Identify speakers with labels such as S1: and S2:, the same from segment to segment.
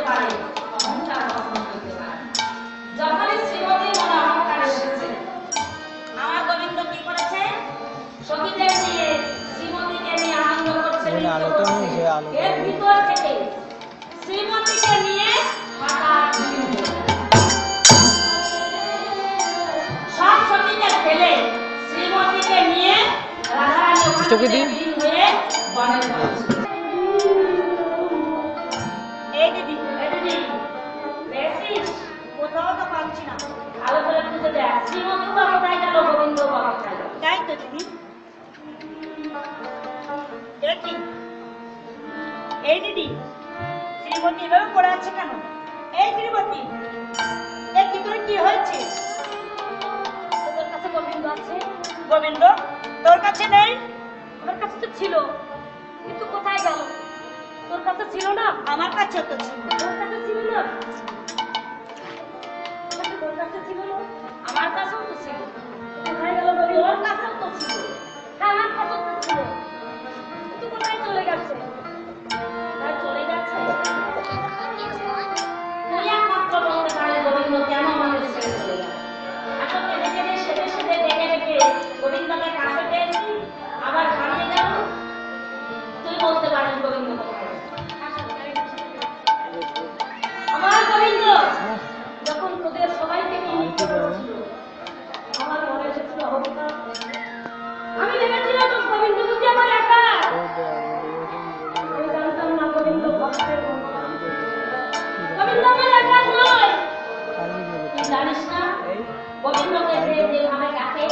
S1: পারে অহংকার কখনো হতে পারে। যখনই শ্রীমতীর মনে অহংকার এসেছে, আমার গোবিন্দ কি করেছে? সখীদের নিয়ে শ্রীমতীকে নিয়ে আনন্দ করছে। এর ভিতর থেকে শ্রীমতীকে নিয়ে সব সখীদের ফেলে শ্রীমতীকে নিয়ে রাধারানী হয়ে বনে এই দিদি কোথাও তো পাচ্ছি না। ভালো করে খুঁজে দেখ, শ্রীমতী বা কোথায় গেল, গোবিন্দ বা কোথায় গেল? তাই তো দিদি, দেখি এই দিদি শ্রীমতী এভাবে পড়ে আছে কেন? এই শ্রীমতী, এর ভিতরে কি হয়েছে? তোর কাছে গোবিন্দ আছে? গোবিন্দ তোর কাছে নেই? আমার কাছে তো ছিল, কিন্তু কোথায় গেল? তোর কাছে ছিল না? আমার কাছে তো ছিল। তোর কাছে ছিল না? তোর কাছে ছিল না? আমার কাছেও তো ছিল। কোথায় গেল বলি? ওর কাছেও তো ছিল। হ্যাঁ, আমার কাছেও তো ছিল, কিন্তু কোথায় চলে গেছে? চলে গেছে। তুই একমাত্র বলতে পারে গোবিন্দ কেন আমাদের ছেড়ে চলে গেল। এত কেঁদে কেঁদে সেদে সেদে ডেকে ডেকে গোবিন্দকে কাছে পেয়েছি, আবার হারিয়ে গেল। তুই বলতে পারিস গোবিন্দ কোথায়? আমার গোবিন্দ যখন তোদের সবাইকে আমার মনে এসেছিল অহংকার। আমি ভেবেছিলাম গোবিন্দ বুঝি আমার একা। আমি জানতাম না গোবিন্দ ভক্তের গোবিন্দ আমার একা নয়। তুই জানিস না গোবিন্দকে যেভাবে ডাকে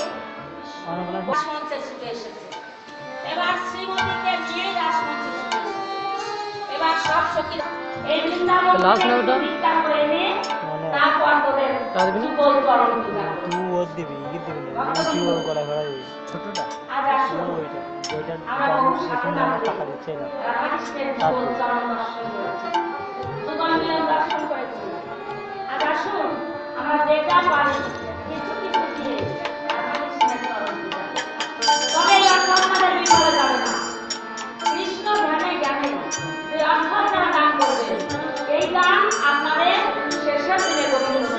S1: রাসমঞ্চে ছুটে এসেছে। এবার শ্রীমতীকে নিয়ে রাসমঞ্চে ছুটে এসেছে। এবার সব সখী এই বৃন্দাবন ভিক্ষা করে এনে তারপর তোদের যুগল চরণ পূজা
S2: ছোটটা
S1: আজ আসুন আমরা টাকা দিচ্ছে না যুগল চরণ দর্শন করেছি, যুগল মিলন দর্শন করেছি। আজ আসুন আমরা যেটা পারি কিছু কিছু দিয়ে রাধাকৃষ্ণের চরণ পূজা। তবে এই অর্থ আপনাদের বিফলে যাবে না। কৃষ্ণ ধ্যানে জ্ঞানে যে অর্থ আপনারা দান করবেন, এই দান আপনাদের শেষের দিনে গোবিন্দ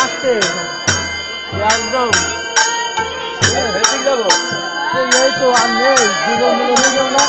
S2: আসছে একদম এই তো আমি নেই জীবন মিলে নিয়ে যাবো না।